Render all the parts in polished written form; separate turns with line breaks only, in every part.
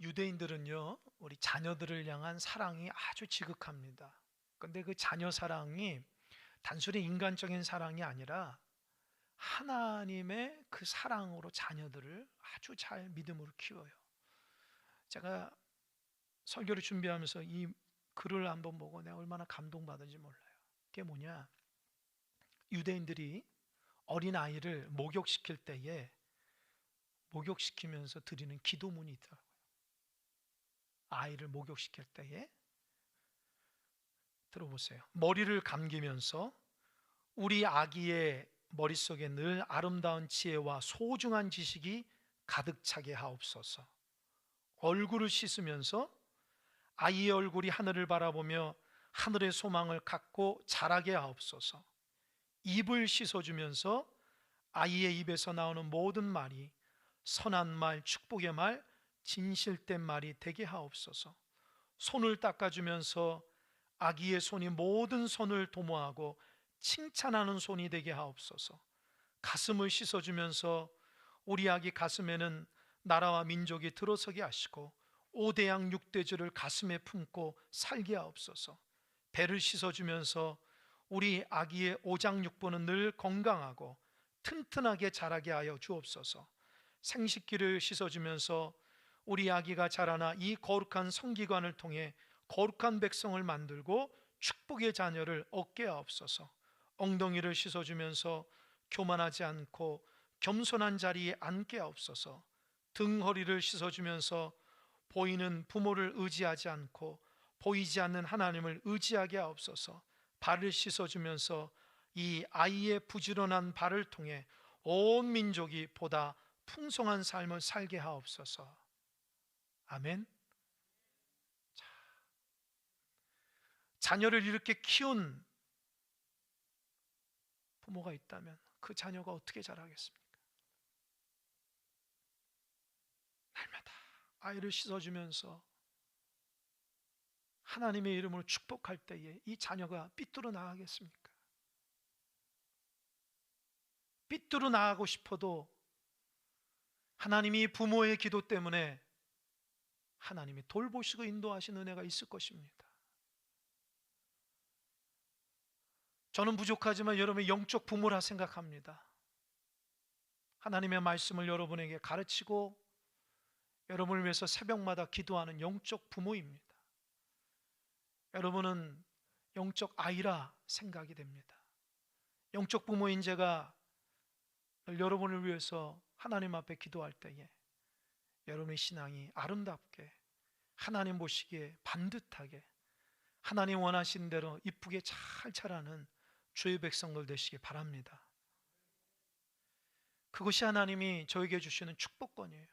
유대인들은요, 우리 자녀들을 향한 사랑이 아주 지극합니다. 근데 그 자녀 사랑이 단순히 인간적인 사랑이 아니라 하나님의 그 사랑으로 자녀들을 아주 잘 믿음으로 키워요. 제가 설교를 준비하면서 이 글을 한번 보고 내가 얼마나 감동받은지 몰라요. 그게 뭐냐? 유대인들이 어린 아이를 목욕시킬 때에 목욕시키면서 드리는 기도문이 있더라고요. 아이를 목욕시킬 때에 들어보세요. 머리를 감기면서 우리 아기의 머릿속에 늘 아름다운 지혜와 소중한 지식이 가득 차게 하옵소서. 얼굴을 씻으면서 아이의 얼굴이 하늘을 바라보며 하늘의 소망을 갖고 자라게 하옵소서. 입을 씻어주면서 아이의 입에서 나오는 모든 말이 선한 말, 축복의 말, 진실된 말이 되게 하옵소서. 손을 닦아주면서 아기의 손이 모든 손을 도모하고 칭찬하는 손이 되게 하옵소서. 가슴을 씻어주면서 우리 아기 가슴에는 나라와 민족이 들어서게 하시고 오대양 육대주를 가슴에 품고 살게 하옵소서. 배를 씻어주면서 우리 아기의 오장육부는 늘 건강하고 튼튼하게 자라게 하여 주옵소서. 생식기를 씻어주면서 우리 아기가 자라나 이 거룩한 성기관을 통해 거룩한 백성을 만들고 축복의 자녀를 얻게 하옵소서. 엉덩이를 씻어주면서 교만하지 않고 겸손한 자리에 앉게 하옵소서. 등허리를 씻어주면서 보이는 부모를 의지하지 않고 보이지 않는 하나님을 의지하게 하옵소서. 발을 씻어주면서 이 아이의 부지런한 발을 통해 온 민족이 보다 풍성한 삶을 살게 하옵소서. 아멘. 자녀를 이렇게 키운 부모가 있다면 그 자녀가 어떻게 자라겠습니까? 날마다 아이를 씻어주면서 하나님의 이름으로 축복할 때에 이 자녀가 삐뚤어 나가겠습니까? 삐뚤어 나가고 싶어도 하나님이 부모의 기도 때문에 하나님이 돌보시고 인도하신 은혜가 있을 것입니다. 저는 부족하지만 여러분의 영적 부모라 생각합니다. 하나님의 말씀을 여러분에게 가르치고 여러분을 위해서 새벽마다 기도하는 영적 부모입니다. 여러분은 영적 아이라 생각이 됩니다. 영적 부모인 제가 여러분을 위해서 하나님 앞에 기도할 때에 여러분의 신앙이 아름답게 하나님 보시기에 반듯하게 하나님 원하신 대로 이쁘게 잘 자라는 주의 백성들 되시기 바랍니다. 그것이 하나님이 저에게 주시는 축복권이에요.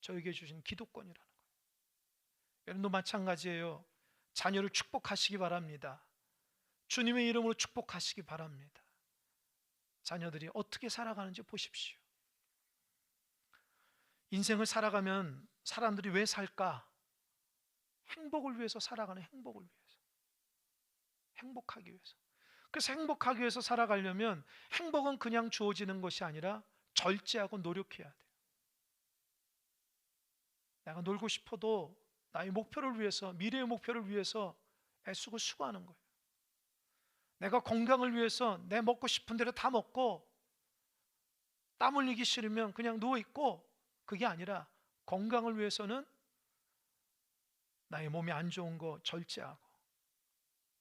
저에게 주신 기도권이라는 거예요. 여러분도 마찬가지예요. 자녀를 축복하시기 바랍니다. 주님의 이름으로 축복하시기 바랍니다. 자녀들이 어떻게 살아가는지 보십시오. 인생을 살아가면 사람들이 왜 살까? 행복을 위해서 살아가는, 행복을 위해서, 행복하기 위해서. 그래서 행복하기 위해서 살아가려면 행복은 그냥 주어지는 것이 아니라 절제하고 노력해야 돼요. 내가 놀고 싶어도 나의 목표를 위해서, 미래의 목표를 위해서 애쓰고 수고하는 거예요. 내가 건강을 위해서 내 먹고 싶은 대로 다 먹고 땀 흘리기 싫으면 그냥 누워있고, 그게 아니라 건강을 위해서는 나의 몸이 안 좋은 거 절제하고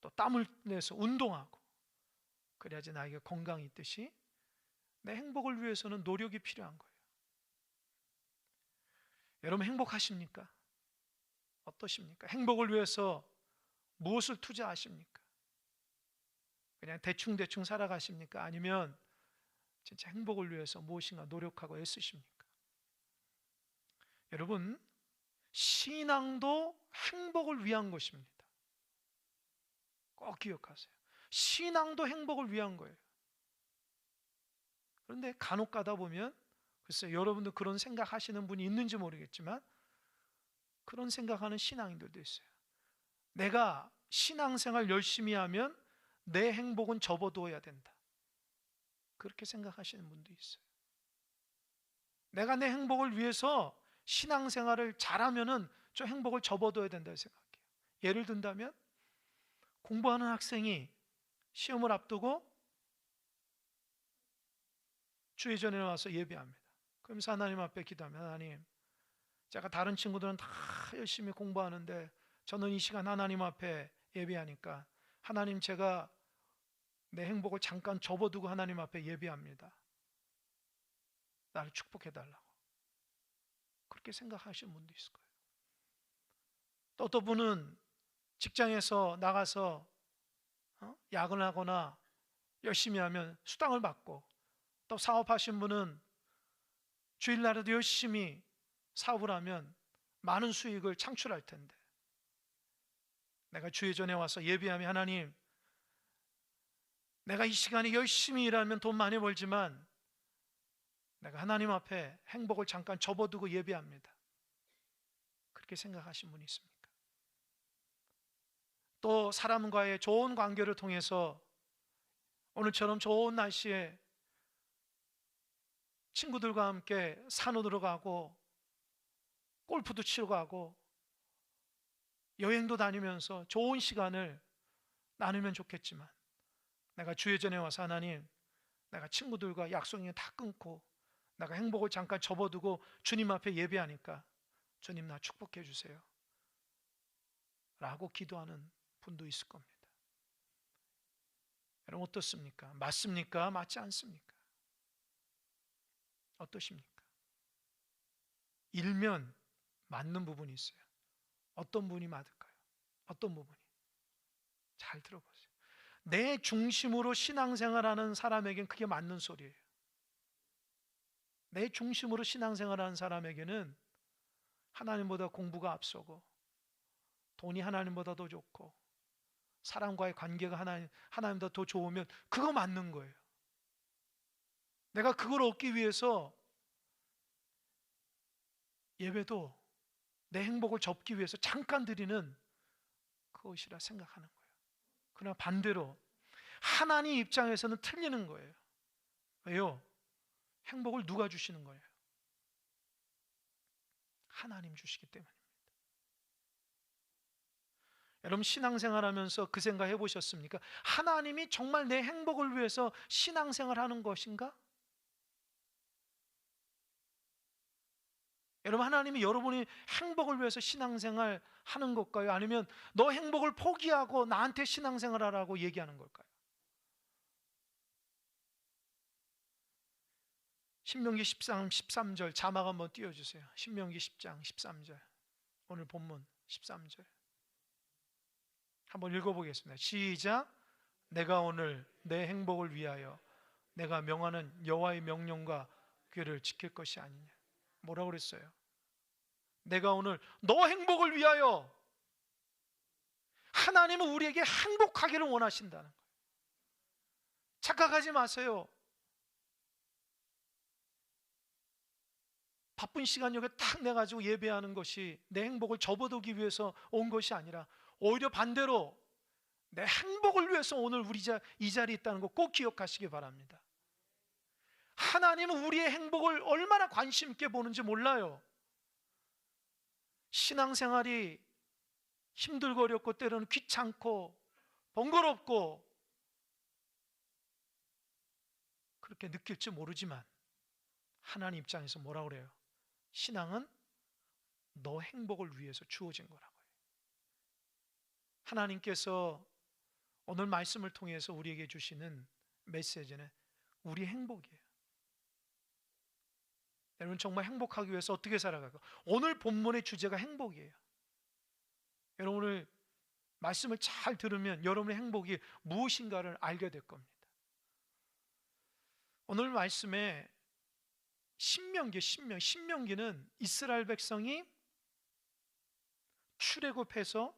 또 땀을 내서 운동하고, 그래야지 나에게 건강이 있듯이 내 행복을 위해서는 노력이 필요한 거예요. 여러분 행복하십니까? 어떠십니까? 행복을 위해서 무엇을 투자하십니까? 그냥 대충대충 살아가십니까? 아니면 진짜 행복을 위해서 무엇인가 노력하고 애쓰십니까? 여러분, 신앙도 행복을 위한 것입니다. 꼭 기억하세요. 신앙도 행복을 위한 거예요. 그런데 간혹 가다 보면, 글쎄요, 여러분도 그런 생각하시는 분이 있는지 모르겠지만 그런 생각하는 신앙인들도 있어요. 내가 신앙생활 열심히 하면 내 행복은 접어두어야 된다, 그렇게 생각하시는 분도 있어요. 내가 내 행복을 위해서 신앙생활을 잘하면은 좀 행복을 접어둬야 된다고 생각해요. 예를 든다면 공부하는 학생이 시험을 앞두고 주의 전에 와서 예배합니다. 그러면서 하나님 앞에 기도하면, 하나님, 제가 다른 친구들은 다 열심히 공부하는데 저는 이 시간 하나님 앞에 예배하니까 하나님, 제가 내 행복을 잠깐 접어두고 하나님 앞에 예배합니다. 나를 축복해달라고. 그렇게 생각하시는 분도 있을 거예요. 또 어떤 분은 직장에서 나가서 야근하거나 열심히 하면 수당을 받고, 또 사업하신 분은 주일날에도 열심히 사업을 하면 많은 수익을 창출할 텐데, 내가 주의 전에 와서 예배하면, 하나님, 내가 이 시간에 열심히 일하면 돈 많이 벌지만 내가 하나님 앞에 행복을 잠깐 접어두고 예배합니다. 그렇게 생각하신 분이 있습니까? 또 사람과의 좋은 관계를 통해서 오늘처럼 좋은 날씨에 친구들과 함께 산으로 가고 골프도 치러 가고 여행도 다니면서 좋은 시간을 나누면 좋겠지만, 내가 주의 전에 와서 하나님, 내가 친구들과 약속이 다 끊고 내가 행복을 잠깐 접어두고 주님 앞에 예배하니까 주님, 나 축복해 주세요 라고 기도하는 분도 있을 겁니다. 여러분, 어떻습니까? 맞습니까? 맞지 않습니까? 어떠십니까? 일면 맞는 부분이 있어요. 어떤 부분이 맞을까요? 어떤 부분이? 잘 들어보세요. 내 중심으로 신앙생활하는 사람에겐 그게 맞는 소리예요. 내 중심으로 신앙생활하는 사람에게는 하나님보다 공부가 앞서고, 돈이 하나님보다 더 좋고, 사람과의 관계가 하나님보다 더 좋으면 그거 맞는 거예요. 내가 그걸 얻기 위해서 예배도 내 행복을 접기 위해서 잠깐 드리는 그것이라 생각하는 거예요. 그러나 반대로 하나님 입장에서는 틀리는 거예요. 왜요? 행복을 누가 주시는 거예요? 하나님 주시기 때문입니다. 여러분, 신앙생활 하면서 그 생각 해보셨습니까? 하나님이 정말 내 행복을 위해서 신앙생활 하는 것인가? 여러분, 하나님이 여러분이 행복을 위해서 신앙생활 하는 걸까요? 아니면 너 행복을 포기하고 나한테 신앙생활 하라고 얘기하는 걸까요? 신명기 10장 13절 자막 한번 띄워주세요. 신명기 10장 13절, 오늘 본문 13절 한번 읽어보겠습니다. 시작. 내가 오늘 내 행복을 위하여 내가 명하는 여호와의 명령과 규례를 지킬 것이 아니냐. 뭐라고 그랬어요? 내가 오늘 너 행복을 위하여. 하나님은 우리에게 행복하기를 원하신다는 거예요. 착각하지 마세요. 바쁜 시간 여기 딱 내가지고 예배하는 것이 내 행복을 접어두기 위해서 온 것이 아니라 오히려 반대로 내 행복을 위해서 오늘 우리 이 자리에 있다는 거 꼭 기억하시기 바랍니다. 하나님은 우리의 행복을 얼마나 관심 있게 보는지 몰라요. 신앙생활이 힘들고 어렵고 때로는 귀찮고 번거롭고 그렇게 느낄지 모르지만 하나님 입장에서 뭐라고 그래요? 신앙은 너 행복을 위해서 주어진 거라고요. 하나님께서 오늘 말씀을 통해서 우리에게 주시는 메시지는 우리 행복이에요. 여러분, 정말 행복하기 위해서 어떻게 살아갈까? 오늘 본문의 주제가 행복이에요. 여러분, 오늘 말씀을 잘 들으면 여러분의 행복이 무엇인가를 알게 될 겁니다. 오늘 말씀에 신명기는 이스라엘 백성이 출애굽해서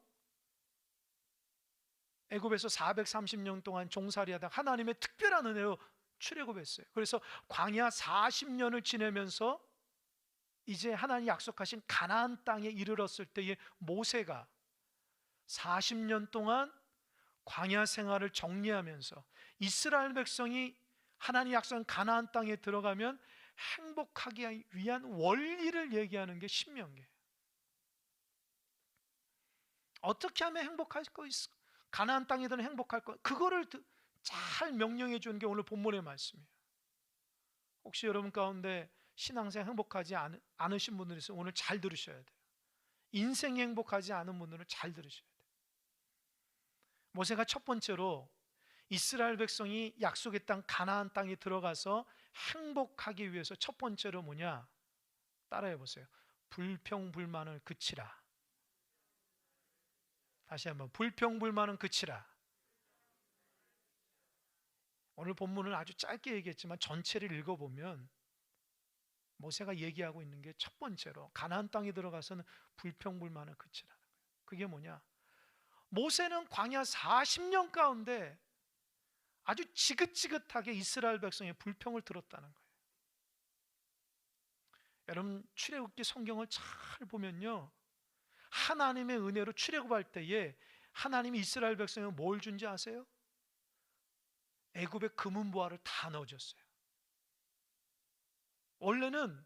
애굽에서 430년 동안 종살이하다 하나님의 특별한 은혜로 출애굽했어요. 그래서 광야 40년을 지내면서 이제 하나님이 약속하신 가나안 땅에 이르렀을 때에 모세가 40년 동안 광야 생활을 정리하면서 이스라엘 백성이 하나님 약속한 가나안 땅에 들어가면 행복하기 위한 원리를 얘기하는 게 신명기예요. 어떻게 하면 행복할 거 있어? 가나안 땅이든 행복할 거. 그거를 잘 명령해 주는 게 오늘 본문의 말씀이에요. 혹시 여러분 가운데 신앙생활 행복하지 않으신 분들이 있어요. 오늘 잘 들으셔야 돼요. 인생이 행복하지 않은 분들은 잘 들으셔야 돼요. 모세가 첫 번째로 이스라엘 백성이 약속의 땅 가나안 땅에 들어가서 행복하기 위해서 첫 번째로 뭐냐? 따라해 보세요. 불평불만을 그치라. 다시 한번 불평불만은 그치라. 오늘 본문은 아주 짧게 얘기했지만 전체를 읽어보면 모세가 얘기하고 있는 게 첫 번째로 가나안 땅에 들어가서는 불평불만을 그치라는 거예요. 그게 뭐냐? 모세는 광야 40년 가운데 아주 지긋지긋하게 이스라엘 백성의 불평을 들었다는 거예요. 여러분 출애굽기 성경을 잘 보면요, 하나님의 은혜로 출애굽할 때에 하나님이 이스라엘 백성에 뭘 준지 아세요? 애굽의 금은보화를 다 넣어줬어요. 원래는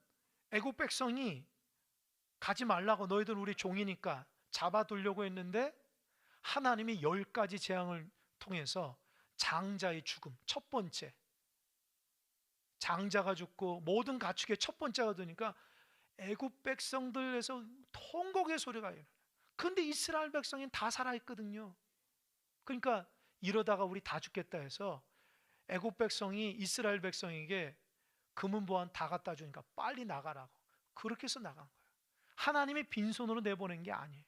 애굽 백성이 가지 말라고, 너희들 우리 종이니까 잡아두려고 했는데 하나님이 10가지 재앙을 통해서 장자의 죽음, 첫 번째 장자가 죽고 모든 가축의 첫 번째가 되니까 애굽 백성들에서 통곡의 소리가 일어나요. 그런데 이스라엘 백성은 다 살아있거든요. 그러니까 이러다가 우리 다 죽겠다 해서 애굽 백성이 이스라엘 백성에게 금은보환 다 갖다 주니까 빨리 나가라고, 그렇게 해서 나간 거예요. 하나님이 빈손으로 내보낸 게 아니에요.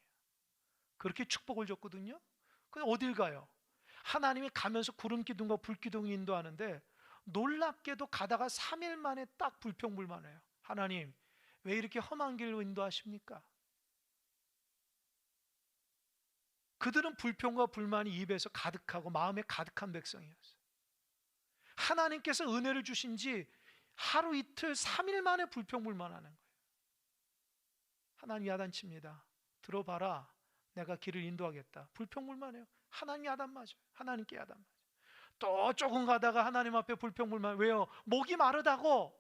그렇게 축복을 줬거든요. 근데 어딜 가요? 하나님이 가면서 구름 기둥과 불 기둥이 인도하는데 놀랍게도 가다가 3일 만에 딱 불평불만해요. 하나님 왜 이렇게 험한 길로 인도하십니까? 그들은 불평과 불만이 입에서 가득하고 마음에 가득한 백성이었어요. 하나님께서 은혜를 주신 지 하루 이틀 3일 만에 불평불만하는 거예요. 하나님 야단칩니다. 들어봐라, 내가 길을 인도하겠다. 불평불만해요. 하나님 야단 맞아요. 하나님께 야단 맞아요. 또 조금 가다가 하나님 앞에 불평불만. 왜요? 목이 마르다고.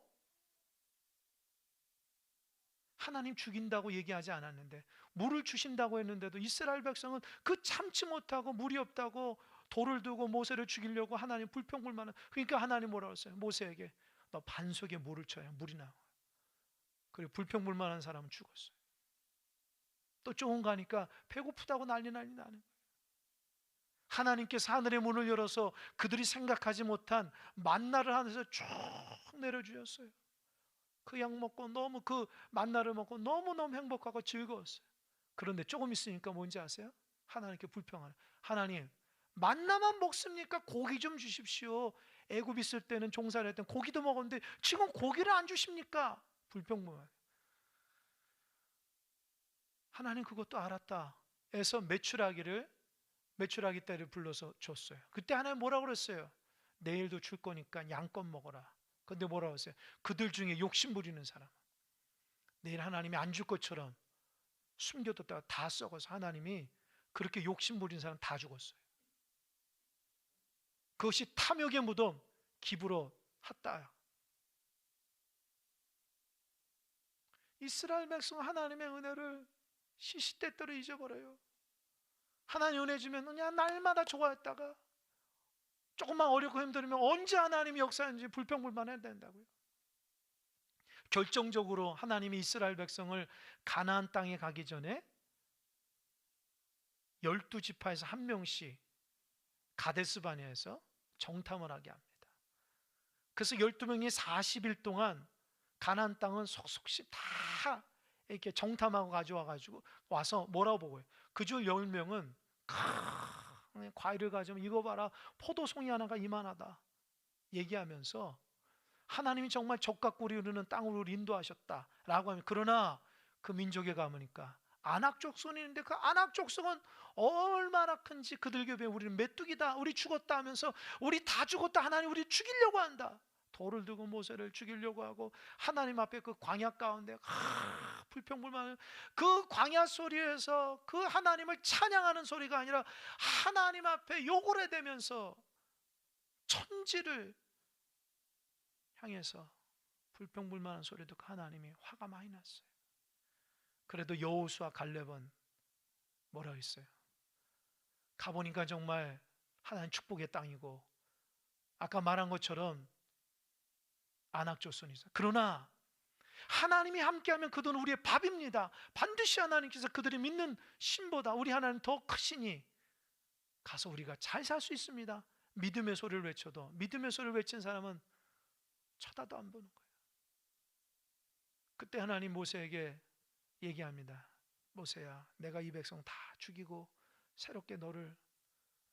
하나님 죽인다고 얘기하지 않았는데, 물을 주신다고 했는데도 이스라엘 백성은 그 참지 못하고 물이 없다고 돌을 두고 모세를 죽이려고 하나님 불평불만은. 그러니까 하나님 뭐라고 했어요? 모세에게 너 반석에 물을 쳐야 물이 나와요. 그리고 불평불만한 사람은 죽었어요. 또 조금 가니까 배고프다고 난리 나는 거예요. 하나님께서 하늘의 문을 열어서 그들이 생각하지 못한 만나를 하늘에서 쭉 내려주셨어요. 그 약 먹고 너무, 그 만나를 먹고 너무너무 행복하고 즐거웠어요. 그런데 조금 있으니까 뭔지 아세요? 하나님께 불평하는, 하나님 만나만 먹습니까? 고기 좀 주십시오. 애굽 있을 때는 종살이 했던 고기도 먹었는데 지금 고기를 안 주십니까? 불평불만. 하나님 그것도 알았다 해서 메추라기 떼를 불러서 줬어요. 그때 하나님 뭐라고 그랬어요? 내일도 줄 거니까 양껏 먹어라. 근데 뭐라고 했어요? 그들 중에 욕심 부리는 사람, 내일 하나님이 안 줄 것처럼 숨겨뒀다가 다 썩어서 하나님이 그렇게 욕심 부린 사람 다 죽었어요. 그것이 탐욕의 무덤, 기브로 핫다야. 이스라엘 백성 하나님의 은혜를 시시때때로 잊어버려요. 하나님 은혜 주면 그냥 날마다 좋아했다가 조금만 어렵고 힘들면 언제 하나님이 역사하는지 불평불만해야 된다고요. 결정적으로 하나님이 이스라엘 백성을 가나안 땅에 가기 전에 12지파에서 한 명씩 가데스바네아에서 정탐을 하게 합니다. 그래서 12명이 40일 동안 가나안 땅은 속속씩 다 이렇게 정탐하고 가져와가지고 와서 뭐라고 보고요? 그 중 10명은 과일을 가져오면 이거 봐라, 포도송이 하나가 이만하다 얘기하면서 하나님이 정말 적각구리 흐르는 땅으로 인도하셨다라고 하면, 그러나 그 민족에 가보니까 아낙 족속이 있는데 그 아낙 족속은 얼마나 큰지 그들 교배에 우리는 메뚜기다, 우리 죽었다 하면서 우리 다 죽었다, 하나님 우리 죽이려고 한다. 돌을 들고 모세를 죽이려고 하고 하나님 앞에 그 광야 가운데 불평불만, 그 광야 소리에서 그 하나님을 찬양하는 소리가 아니라 하나님 앞에 욕을 해대면서 천지를 향해서 불평불만한 소리 듣고 하나님이 화가 많이 났어요. 그래도 여호수아 갈렙은 뭐라 했어요? 가보니까 정말 하나님 축복의 땅이고 아까 말한 것처럼 안악조선이 있어요. 그러나 하나님이 함께하면 그들은 우리의 밥입니다. 반드시 하나님께서 그들이 믿는 신보다 우리 하나님 더 크시니 가서 우리가 잘 살 수 있습니다. 믿음의 소리를 외쳐도 믿음의 소리를 외친 사람은 쳐다도 안 보는 거예요. 그때 하나님 모세에게 얘기합니다. 모세야, 내가 이 백성 다 죽이고 새롭게 너를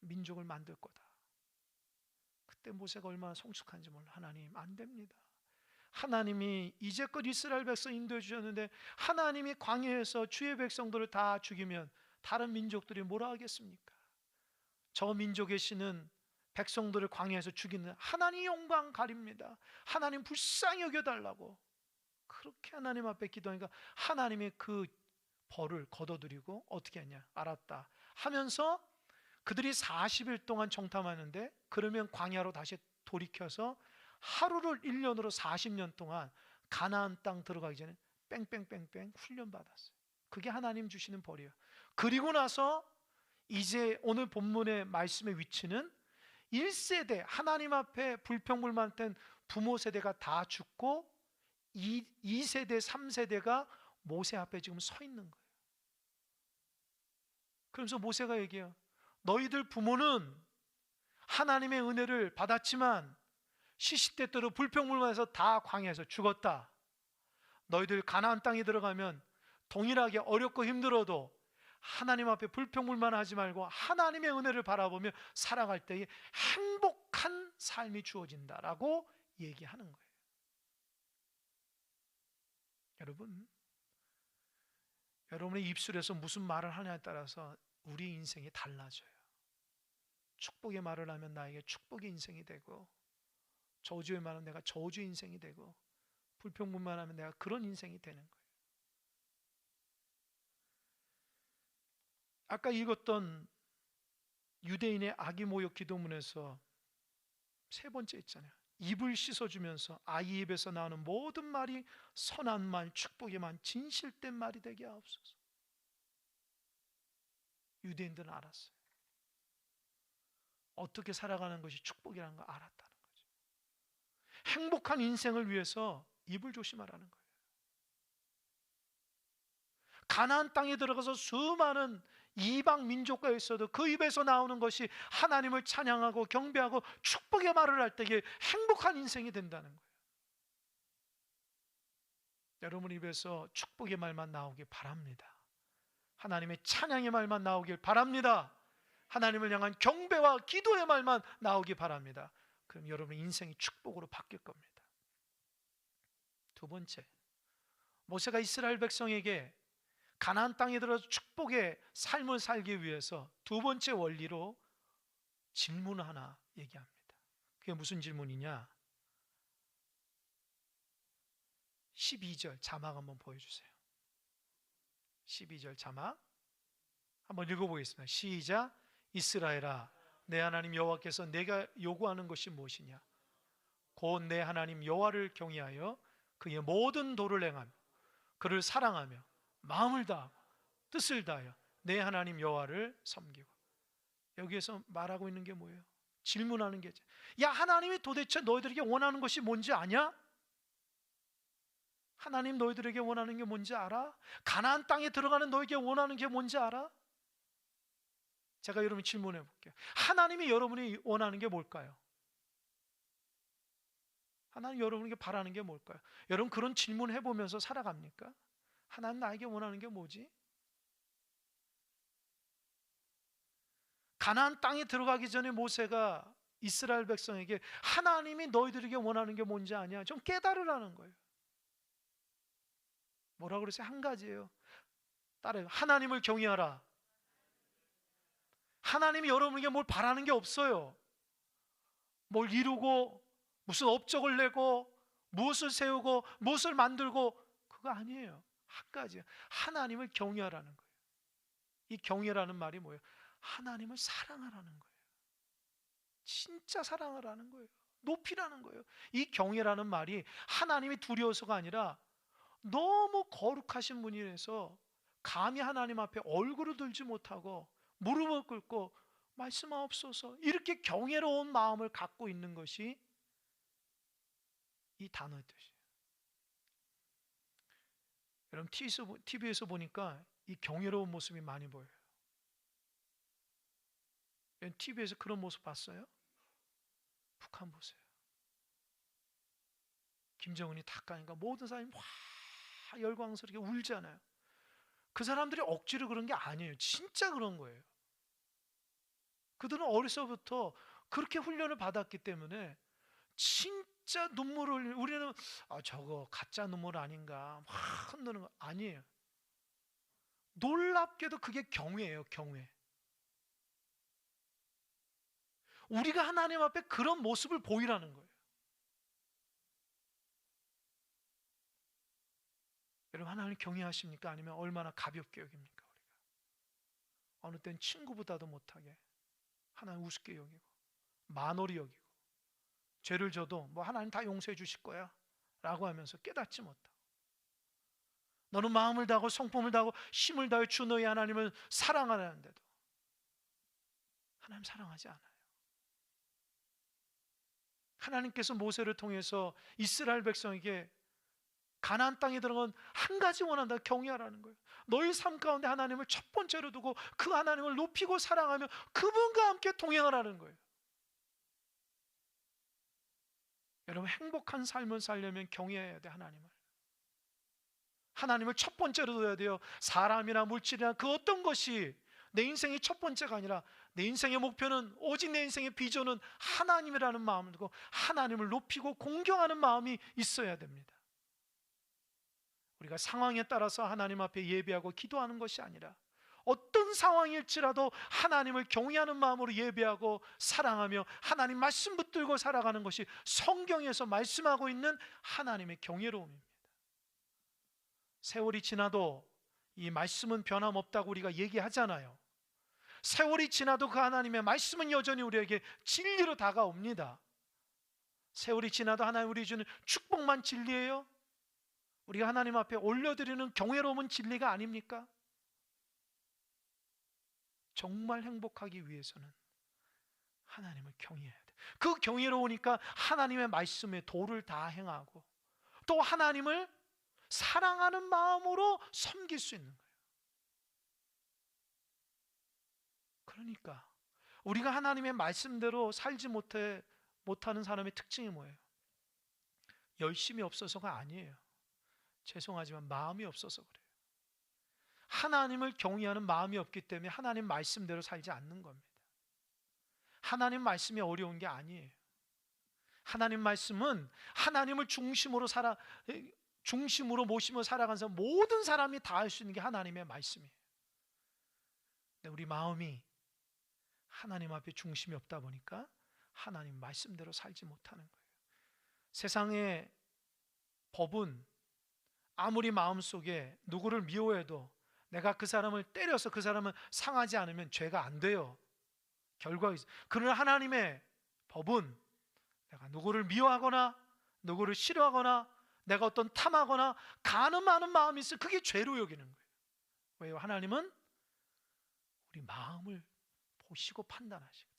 민족을 만들 거다. 그때 모세가 얼마나 성숙한지 몰라. 하나님, 안 됩니다. 하나님이 이제껏 이스라엘 백성 인도해 주셨는데 하나님이 광야에서 주의 백성들을 다 죽이면 다른 민족들이 뭐라 하겠습니까? 저 민족의 신은 백성들을 광야에서 죽이는 하나님 영광 가립니다. 하나님 불쌍히 여겨달라고 그렇게 하나님 앞에 기도하니까 하나님이 그 벌을 거둬들이고 어떻게 하냐? 알았다 하면서 그들이 40일 동안 정탐하는데 그러면 광야로 다시 돌이켜서 하루를 1년으로 40년 동안 가나안 땅 들어가기 전에 뺑뺑뺑뺑 훈련받았어요. 그게 하나님 주시는 벌이에요. 그리고 나서 이제 오늘 본문의 말씀의 위치는 1세대 하나님 앞에 불평불만된 부모 세대가 다 죽고 2세대 3세대가 모세 앞에 지금 서 있는 거예요. 그러면서 모세가 얘기해요. 너희들 부모는 하나님의 은혜를 받았지만 시시때때로 불평불만해서 다 광야에서 죽었다. 너희들 가나안 땅에 들어가면 동일하게 어렵고 힘들어도 하나님 앞에 불평불만하지 말고 하나님의 은혜를 바라보며 살아갈 때에 행복한 삶이 주어진다라고 얘기하는 거예요. 여러분의 입술에서 무슨 말을 하냐에 따라서 우리 인생이 달라져요. 축복의 말을 하면 나에게 축복의 인생이 되고 저주의 말은 내가 저주의 인생이 되고 불평불만하면 내가 그런 인생이 되는 거예요. 아까 읽었던 유대인의 아기모욕 기도문에서 세 번째 있잖아요. 입을 씻어주면서 아이 입에서 나오는 모든 말이 선한 말, 축복의 말, 진실된 말이 되게 하옵소서. 유대인들은 알았어요. 어떻게 살아가는 것이 축복이라는 걸 알았다는 거죠. 행복한 인생을 위해서 입을 조심하라는 거예요. 가나안 땅에 들어가서 수많은 이방 민족과 있어도 그 입에서 나오는 것이 하나님을 찬양하고 경배하고 축복의 말을 할 때에 행복한 인생이 된다는 거예요. 여러분 입에서 축복의 말만 나오길 바랍니다. 하나님의 찬양의 말만 나오길 바랍니다. 하나님을 향한 경배와 기도의 말만 나오길 바랍니다. 그럼 여러분의 인생이 축복으로 바뀔 겁니다. 두 번째, 모세가 이스라엘 백성에게 가나안 땅에 들어서 축복의 삶을 살기 위해서 두 번째 원리로 질문 하나 얘기합니다. 그게 무슨 질문이냐? 12절 자막 한번 보여주세요. 12절 자막 한번 읽어보겠습니다. 시작. 이스라엘아, 내 하나님 여호와께서 내가 요구하는 것이 무엇이냐? 곧 내 하나님 여호와를 경외하여 그의 모든 도를 행하며 그를 사랑하며 마음을 다하고 뜻을 다하여 내 하나님 여호와를 섬기고. 여기에서 말하고 있는 게 뭐예요? 질문하는 게, 야, 하나님이 도대체 너희들에게 원하는 것이 뭔지 아냐? 하나님 너희들에게 원하는 게 뭔지 알아? 가나안 땅에 들어가는 너에게 원하는 게 뭔지 알아? 제가 여러분 질문해 볼게요. 하나님이 여러분이 원하는 게 뭘까요? 하나님 여러분에게 바라는 게 뭘까요? 여러분 그런 질문 해보면서 살아갑니까? 하나님 나에게 원하는 게 뭐지? 가나안 땅에 들어가기 전에 모세가 이스라엘 백성에게 하나님이 너희들에게 원하는 게 뭔지 아냐? 좀 깨달으라는 거예요. 뭐라고 그랬어요? 한 가지예요. 따라요. 하나님을 경외하라. 하나님이 여러분에게 뭘 바라는 게 없어요. 뭘 이루고 무슨 업적을 내고 무엇을 세우고 무엇을 만들고 그거 아니에요. 한 가지예요. 하나님을 경외하라는 거예요. 이 경외라는 말이 뭐예요? 하나님을 사랑하라는 거예요. 진짜 사랑하라는 거예요. 높이라는 거예요. 이 경외라는 말이 하나님이 두려워서가 아니라 너무 거룩하신 분이라서 감히 하나님 앞에 얼굴을 들지 못하고 무릎을 꿇고 말씀하옵소서 이렇게 경외로운 마음을 갖고 있는 것이 이 단어의 뜻이에요. 여러분 TV에서 보니까 이 경외로운 모습이 많이 보여요. TV에서 그런 모습 봤어요? 북한 보세요. 김정은이 탁 가니까 모든 사람이 와 열광스럽게 울잖아요. 그 사람들이 억지로 그런 게 아니에요. 진짜 그런 거예요. 그들은 어려서부터 그렇게 훈련을 받았기 때문에 진짜 눈물을 우리는 저거 가짜 눈물 아닌가 막 흔드는 거 아니에요. 놀랍게도 그게 경외예요. 경외. 우리가 하나님 앞에 그런 모습을 보이라는 거예요. 여러분 하나님 경외하십니까? 아니면 얼마나 가볍게 여깁니까? 우리가 어느 땐 친구보다도 못하게 하나님 우습게 여기고 만홀히 여기고 죄를 져도 뭐 하나님 다 용서해 주실 거야 라고 하면서 깨닫지 못하고 너는 마음을 다하고 성품을 다하고 힘을 다해 주 너희 하나님을 사랑하라는데도 하나님 사랑하지 않아요. 하나님께서 모세를 통해서 이스라엘 백성에게 가나안 땅에 들어간 한 가지 원한다. 경외하라는 거예요. 너희 삶 가운데 하나님을 첫 번째로 두고 그 하나님을 높이고 사랑하며 그분과 함께 동행하라는 거예요. 여러분 행복한 삶을 살려면 경외해야 돼. 하나님을 첫 번째로 둬야 돼요. 사람이나 물질이나 그 어떤 것이 내 인생의 첫 번째가 아니라 내 인생의 목표는 오직 내 인생의 비전은 하나님이라는 마음을 두고 하나님을 높이고 공경하는 마음이 있어야 됩니다. 우리가 상황에 따라서 하나님 앞에 예배하고 기도하는 것이 아니라 어떤 상황일지라도 하나님을 경외하는 마음으로 예배하고 사랑하며 하나님 말씀 붙들고 살아가는 것이 성경에서 말씀하고 있는 하나님의 경외로움입니다. 세월이 지나도 이 말씀은 변함없다고 우리가 얘기하잖아요. 세월이 지나도 그 하나님의 말씀은 여전히 우리에게 진리로 다가옵니다. 세월이 지나도 하나님 우리 주는 축복만 진리예요? 우리가 하나님 앞에 올려드리는 경외로움은 진리가 아닙니까? 정말 행복하기 위해서는 하나님을 경외해야 돼. 그 경외로우니까 하나님의 말씀에 도를 다 행하고 또 하나님을 사랑하는 마음으로 섬길 수 있는 거예요. 그러니까 우리가 하나님의 말씀대로 살지 못하는 사람의 특징이 뭐예요? 열심이 없어서가 아니에요. 죄송하지만 마음이 없어서 그래요. 하나님을 경외하는 마음이 없기 때문에 하나님 말씀대로 살지 않는 겁니다. 하나님 말씀이 어려운 게 아니에요. 하나님 말씀은 하나님을 중심으로 모시며 살아가는 사람, 모든 사람이 다 할 수 있는 게 하나님의 말씀이에요. 근데 우리 마음이 하나님 앞에 중심이 없다 보니까 하나님 말씀대로 살지 못하는 거예요. 세상의 법은 아무리 마음속에 누구를 미워해도 내가 그 사람을 때려서 그 사람을 상하지 않으면 죄가 안 돼요. 결과가 있어요. 그러나 하나님의 법은 내가 누구를 미워하거나 누구를 싫어하거나 내가 어떤 탐하거나 간음하는 마음이 있어요. 그게 죄로 여기는 거예요. 왜요? 하나님은 우리 마음을 보시고 판단하시거든요.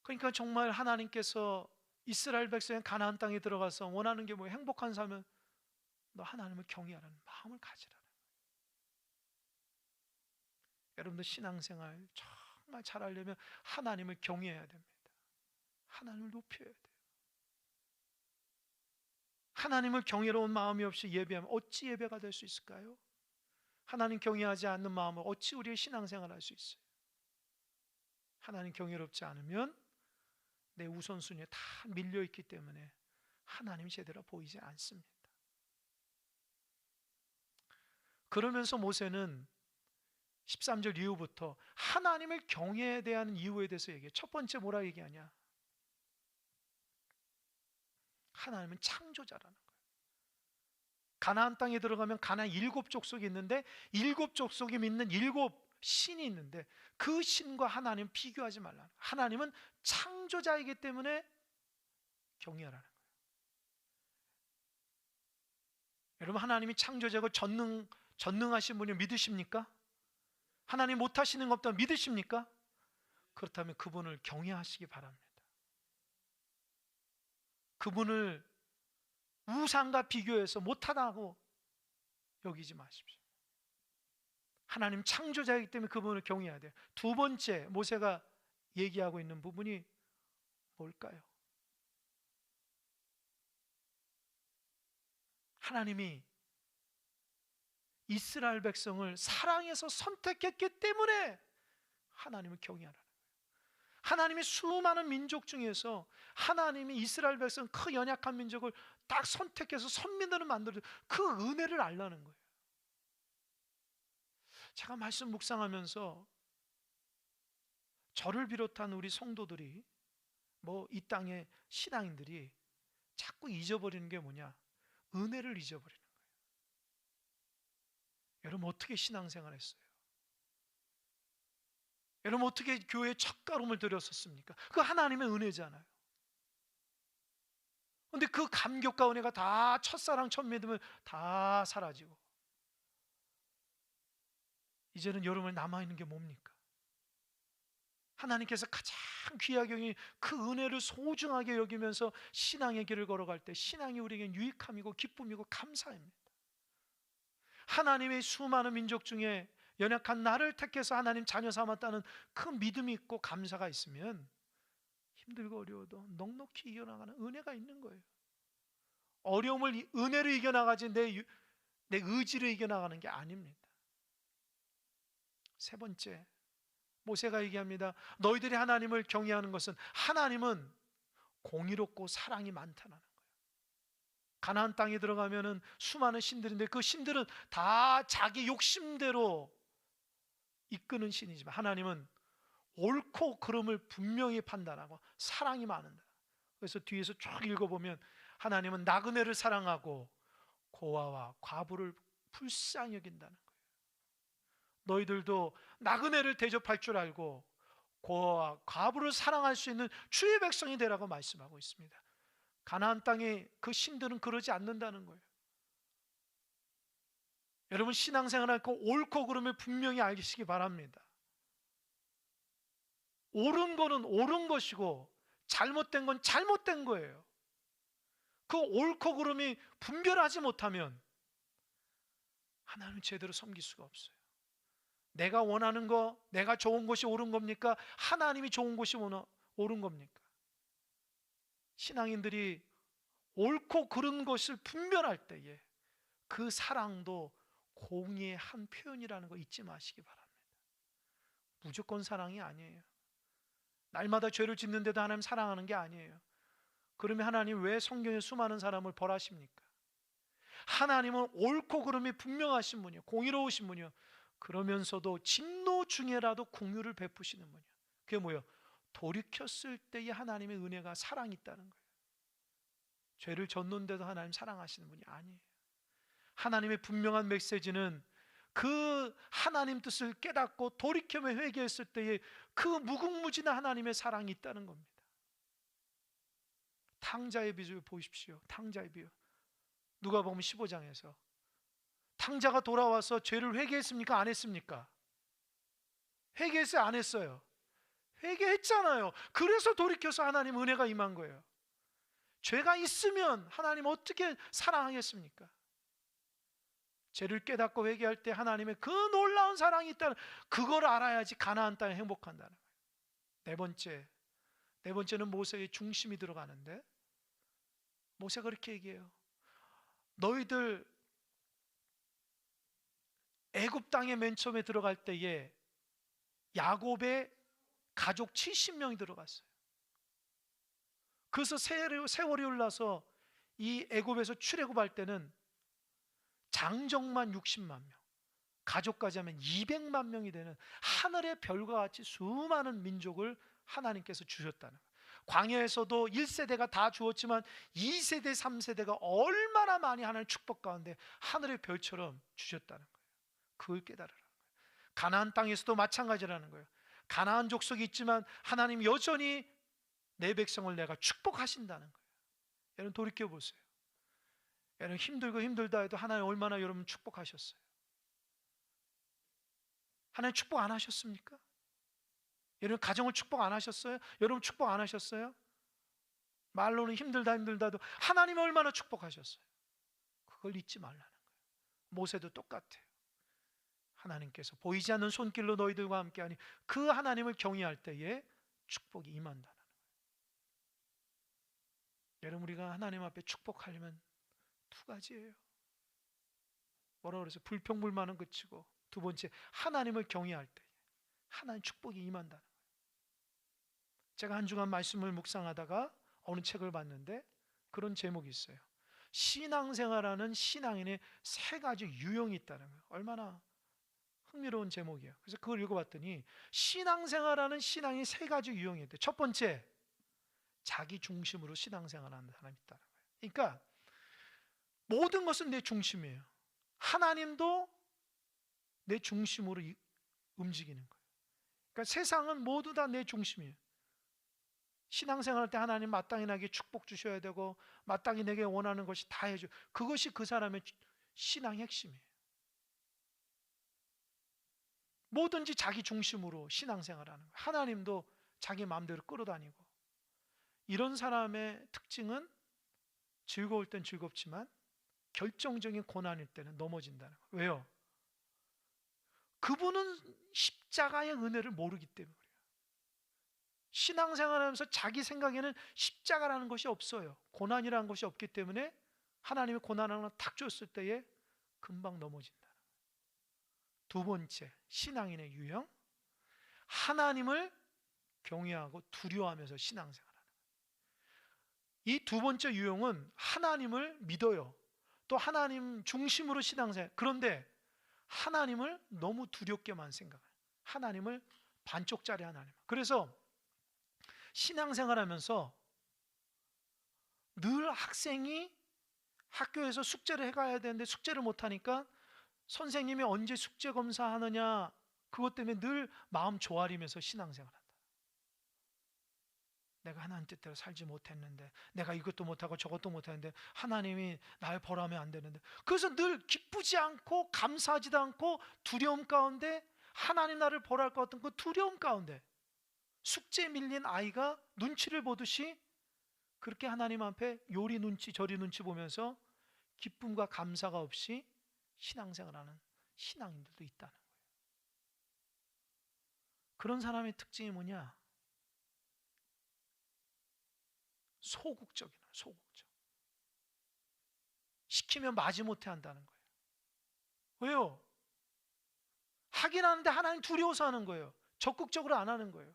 그러니까 정말 하나님께서 이스라엘 백성이 가나안 땅에 들어가서 원하는 게 뭐예요? 행복한 삶은 너 하나님을 경외하라는 마음을 가지라는 거예요. 여러분들 신앙생활 정말 잘하려면 하나님을 경외해야 됩니다. 하나님을 높여야 돼요. 하나님을 경외로운 마음이 없이 예배하면 어찌 예배가 될 수 있을까요? 하나님 경외하지 않는 마음을 어찌 우리의 신앙생활을 할 수 있어요? 하나님 경외롭지 않으면 내 우선순위에 다 밀려있기 때문에 하나님이 제대로 보이지 않습니다. 그러면서 모세는 13절 이후부터 하나님을 경외해야 되는 이유에 대해서 얘기해. 첫 번째 뭐라 얘기하냐? 하나님은 창조자라는 거예요. 가나안 땅에 들어가면 가나안 7 족속이 있는데 7 족속이 믿는 7 신이 있는데 그 신과 하나님 비교하지 말라는 거예요. 하나님은 창조자이기 때문에 경외하라는 거예요. 여러분, 하나님이 창조자고 전능하신 분을 믿으십니까? 하나님 못하시는 것 없다 믿으십니까? 그렇다면 그분을 경외하시기 바랍니다. 그분을 우상과 비교해서 못하다고 여기지 마십시오. 하나님 창조자이기 때문에 그분을 경외해야 돼요. 두 번째 모세가 얘기하고 있는 부분이 뭘까요? 하나님이 이스라엘 백성을 사랑해서 선택했기 때문에 하나님을 경외하라는 거예요. 하나님이 수많은 민족 중에서 하나님이 이스라엘 백성 그 연약한 민족을 딱 선택해서 선민으로 만들어 그 은혜를 알라는 거예요. 제가 말씀 묵상하면서 저를 비롯한 우리 성도들이 이 땅의 신앙인들이 자꾸 잊어버리는 게 뭐냐? 은혜를 잊어버리는 거예요. 여러분, 어떻게 신앙생활 했어요? 여러분, 어떻게 교회에 첫걸음을 들였었습니까? 그거 하나님의 은혜잖아요. 근데 그 감격과 은혜가 다 첫사랑 첫 믿음을 다 사라지고 이제는 여러분이 남아있는 게 뭡니까? 하나님께서 가장 귀하게 여긴 그 은혜를 소중하게 여기면서 신앙의 길을 걸어갈 때 신앙이 우리에게 유익함이고 기쁨이고 감사입니다. 하나님의 수많은 민족 중에 연약한 나를 택해서 하나님 자녀 삼았다는 그 믿음이 있고 감사가 있으면 힘들고 어려워도 넉넉히 이겨나가는 은혜가 있는 거예요. 어려움을 은혜로 이겨나가지 내 의지로 이겨나가는 게 아닙니다. 세 번째, 모세가 얘기합니다. 너희들이 하나님을 경외하는 것은 하나님은 공의롭고 사랑이 많다는 거예요. 가나안 땅에 들어가면은 수많은 신들인데 그 신들은 다 자기 욕심대로 이끄는 신이지만 하나님은 옳고 그름을 분명히 판단하고 사랑이 많은다. 그래서 뒤에서 쭉 읽어보면 하나님은 나그네를 사랑하고 고아와 과부를 불쌍히 여긴다는 거예요. 너희들도 나그네를 대접할 줄 알고 고아와 과부를 사랑할 수 있는 주의 백성이 되라고 말씀하고 있습니다. 가나안 땅에 그 신들은 그러지 않는다는 거예요. 여러분, 신앙생활할 거 옳고 그름을 분명히 알시기 바랍니다. 옳은 거는 옳은 것이고 잘못된 건 잘못된 거예요. 그 옳고 그름이 분별하지 못하면 하나님을 제대로 섬길 수가 없어요. 내가 원하는 거, 내가 좋은 것이 옳은 겁니까? 하나님이 좋은 것이 옳은 겁니까? 신앙인들이 옳고 그른 것을 분별할 때에 그 사랑도 공의의 한 표현이라는 거 잊지 마시기 바랍니다. 무조건 사랑이 아니에요. 날마다 죄를 짓는데도 하나님 사랑하는 게 아니에요. 그러면 하나님 왜 성경에 수많은 사람을 벌하십니까? 하나님은 옳고 그름이 분명하신 분이요, 공의로우신 분이요, 그러면서도 진노 중에라도 공유를 베푸시는 분이요. 그게 뭐예요? 돌이켰을 때의 하나님의 은혜가 사랑이 있다는 거예요. 죄를 졌는데도 하나님 사랑하시는 분이 아니에요. 하나님의 분명한 메시지는 그 하나님 뜻을 깨닫고 돌이켜며 회개했을 때에 그 무궁무진한 하나님의 사랑이 있다는 겁니다. 탕자의 비유 보십시오. 탕자의 비유. 누가복음 15장에서 탕자가 돌아와서 죄를 회개했습니까? 안 했습니까? 회개했어요? 안 했어요? 회개했잖아요. 그래서 돌이켜서 하나님 은혜가 임한 거예요. 죄가 있으면 하나님 어떻게 사랑하겠습니까? 죄를 깨닫고 회개할 때 하나님의 그 놀라운 사랑이 있다는, 그걸 알아야지 가나안 땅에 행복한다는 거예요. 네 번째는 모세의 중심이 들어가는데, 모세가 그렇게 얘기해요. 너희들 애굽 땅에 맨 처음에 들어갈 때에 야곱의 가족 70명이 들어갔어요. 그래서 세월이 흘러서 이 애굽에서 출애굽할 때는 장정만 60만 명, 가족까지 하면 200만 명이 되는 하늘의 별과 같이 수많은 민족을 하나님께서 주셨다는 거예요. 광야에서도 1세대가 다 주었지만 2세대, 3세대가 얼마나 많이 하나님의 축복 가운데 하늘의 별처럼 주셨다는 거예요. 그걸 깨달으라. 가나안 땅에서도 마찬가지라는 거예요. 가나안 족속이 있지만 하나님 여전히 내 백성을 내가 축복하신다는 거예요. 여러분 돌이켜 보세요. 여러분 힘들고 힘들다 해도 하나님 얼마나 여러분 축복하셨어요? 하나님 축복 안 하셨습니까? 여러분 가정을 축복 안 하셨어요? 여러분 축복 안 하셨어요? 말로는 힘들다 힘들다도 하나님 얼마나 축복하셨어요? 그걸 잊지 말라는 거예요. 모세도 똑같아요. 하나님께서 보이지 않는 손길로 너희들과 함께하니 그 하나님을 경외할 때에 축복이 임한다는 거예요. 여러분 우리가 하나님 앞에 축복하려면 두 가지예요. 뭐라 그래서 불평불만은 그치고, 두 번째 하나님을 경외할 때 하나님 축복이 임한다는 거예요. 제가 한 주간 말씀을 묵상하다가 어느 책을 봤는데 그런 제목이 있어요. 신앙생활하는 신앙인의 세 가지 유형이 있다는 거예요. 얼마나 흥미로운 제목이에요. 그래서 그걸 읽어봤더니 신앙생활하는 신앙이 세 가지 유형이 있대요. 첫 번째, 자기 중심으로 신앙생활하는 사람이 있다는 거예요. 그러니까 모든 것은 내 중심이에요. 하나님도 내 중심으로 움직이는 거예요. 그러니까 세상은 모두 다 내 중심이에요. 신앙생활할 때 하나님 마땅히 나에게 축복 주셔야 되고 마땅히 내게 원하는 것이 다 해줘. 그것이 그 사람의 신앙의 핵심이에요. 뭐든지 자기 중심으로 신앙생활하는 거예요. 하나님도 자기 마음대로 끌어다니고. 이런 사람의 특징은 즐거울 땐 즐겁지만 결정적인 고난일 때는 넘어진다는 거예요. 왜요? 그분은 십자가의 은혜를 모르기 때문에 그래요. 신앙생활하면서 자기 생각에는 십자가라는 것이 없어요. 고난이라는 것이 없기 때문에 하나님의 고난 하나 탁 줬을 때에 금방 넘어진다. 두 번째, 신앙인의 유형, 하나님을 경외하고 두려워하면서 신앙생활하는 거예요. 이 두 번째 유형은 하나님을 믿어요. 또 하나님 중심으로 신앙생활. 그런데 하나님을 너무 두렵게만 생각해요. 하나님을 반쪽짜리 하나님. 그래서 신앙생활하면서 늘 학생이 학교에서 숙제를 해가야 되는데 숙제를 못하니까 선생님이 언제 숙제 검사하느냐, 그것 때문에 늘 마음 조아리면서 신앙생활한다. 내가 하나님 뜻대로 살지 못했는데, 내가 이것도 못하고 저것도 못하는데 하나님이 날 벌하면 안 되는데, 그래서 늘 기쁘지 않고 감사하지도 않고 두려움 가운데, 하나님 나를 벌할 것 같은 그 두려움 가운데 숙제에 밀린 아이가 눈치를 보듯이 그렇게 하나님 앞에 요리 눈치 저리 눈치 보면서 기쁨과 감사가 없이 신앙생활하는 신앙인들도 있다는 거예요. 그런 사람의 특징이 뭐냐? 소극적이에요. 소극적. 시키면 마지못해 한다는 거예요. 왜요? 하긴 하는데 하나님 두려워서 하는 거예요. 적극적으로 안 하는 거예요.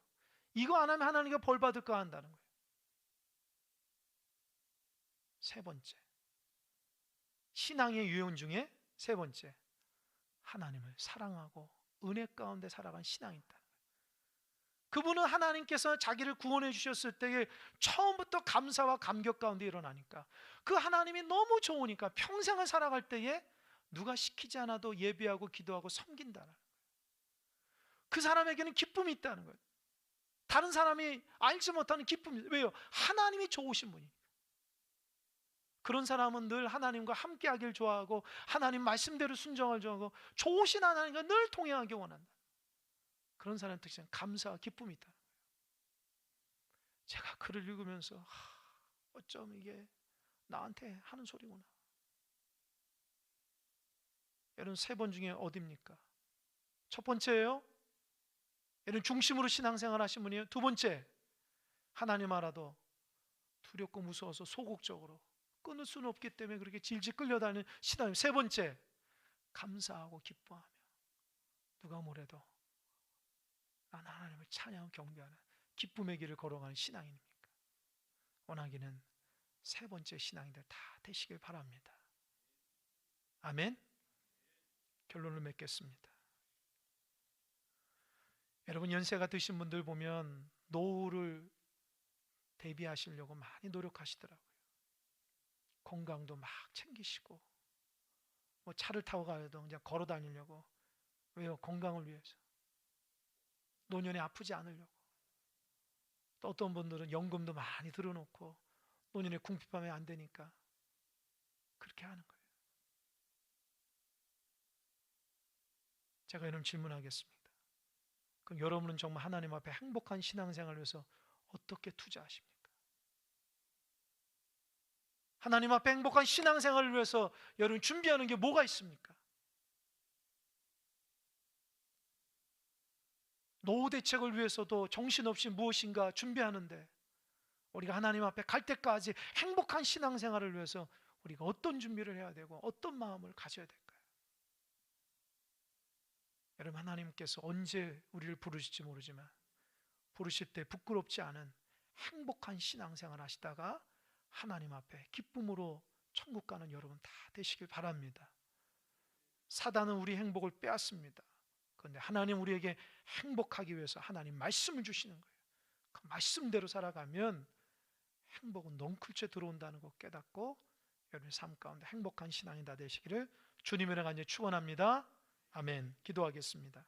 이거 안 하면 하나님께 벌 받을까 한다는 거예요. 세 번째, 신앙의 유형 중에 세 번째, 하나님을 사랑하고 은혜 가운데 살아간 신앙이 있다. 그분은 하나님께서 자기를 구원해 주셨을 때에 처음부터 감사와 감격 가운데 일어나니까, 그 하나님이 너무 좋으니까 평생을 살아갈 때에 누가 시키지 않아도 예배하고 기도하고 섬긴다는 거예요. 그 사람에게는 기쁨이 있다는 거예요. 다른 사람이 알지 못하는 기쁨이. 왜요? 하나님이 좋으신 분이니까. 그런 사람은 늘 하나님과 함께하길 좋아하고 하나님 말씀대로 순종을 좋아하고 좋으신 하나님과 늘 동행하기 원한다. 그런 사람의 특징은 감사와 기쁨이 있다. 제가 글을 읽으면서 어쩜 이게 나한테 하는 소리구나. 여러분 세 번 중에 어디입니까? 첫 번째예요. 여러분 중심으로 신앙생활 하신 분이에요. 두 번째, 하나님 알아도 두렵고 무서워서 소극적으로 끊을 수는 없기 때문에 그렇게 질질 끌려다니는 신앙님. 세 번째, 감사하고 기뻐하며 누가 뭐래도 난 하나님을 찬양하고 경배하는 기쁨의 길을 걸어가는 신앙인입니까? 원하기는 세 번째 신앙인들 다 되시길 바랍니다. 아멘. 결론을 맺겠습니다. 여러분 연세가 드신 분들 보면 노후를 대비하시려고 많이 노력하시더라고요. 건강도 막 챙기시고, 뭐 차를 타고 가도 그냥 걸어 다니려고 왜요? 건강을 위해서. 노년에 아프지 않으려고. 또 어떤 분들은 연금도 많이 들어놓고 노년에 궁핍하면 안 되니까 그렇게 하는 거예요. 제가 여러분 질문하겠습니다. 그럼 여러분은 정말 하나님 앞에 행복한 신앙생활을 위해서 어떻게 투자하십니까? 하나님 앞에 행복한 신앙생활을 위해서 여러분 준비하는 게 뭐가 있습니까? 노후 대책을 위해서도 정신없이 무엇인가 준비하는데 우리가 하나님 앞에 갈 때까지 행복한 신앙생활을 위해서 우리가 어떤 준비를 해야 되고 어떤 마음을 가져야 될까요? 여러분, 하나님께서 언제 우리를 부르실지 모르지만 부르실 때 부끄럽지 않은 행복한 신앙생활 하시다가 하나님 앞에 기쁨으로 천국 가는 여러분 다 되시길 바랍니다. 사단은 우리 행복을 빼앗습니다. 그런데 하나님 우리에게 행복하기 위해서 하나님 말씀을 주시는 거예요. 그 말씀대로 살아가면 행복은 넝쿨째 들어온다는 것 깨닫고 여러분의 삶 가운데 행복한 신앙이 다 되시기를 주님의 이름으로 간절히 축원합니다. 아멘. 기도하겠습니다.